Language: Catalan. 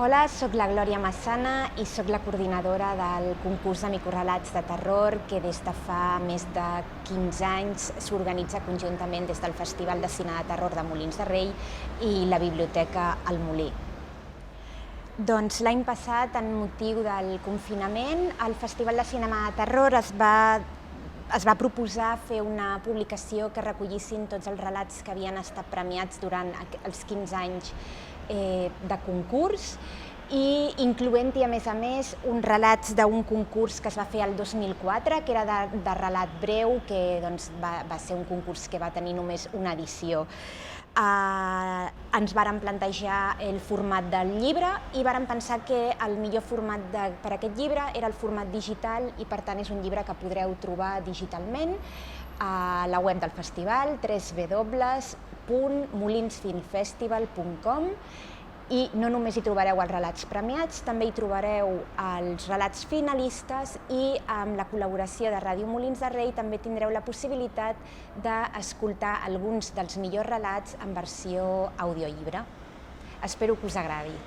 Hola, sóc la Glòria Massana i sóc la coordinadora del concurs de microrelats de terror que des de fa més de 15 anys s'organitza conjuntament des del Festival de Cine de Terror de Molins de Rei i la Biblioteca El Molí. Doncs l'any passat, en motiu del confinament, el Festival de Cinema de Terror es va proposar fer una publicació que recollissin tots els relats que havien estat premiats durant els 15 anys de concurs i incloent-hi, a més, uns relats d'un concurs que es va fer el 2004, que era de relat breu, que va ser un concurs que va tenir només una edició. Ens vàrem plantejar el format del llibre i vàrem pensar que el millor format per a aquest llibre era el format digital i, per tant, és un llibre que podreu trobar digitalment a la web del festival, www.molinsfilmfestival.com, i no només hi trobareu els relats premiats, també hi trobareu els relats finalistes i amb la col·laboració de Ràdio Molins de Rei també tindreu la possibilitat d'escoltar alguns dels millors relats en versió audiollibre. Espero que us agradi.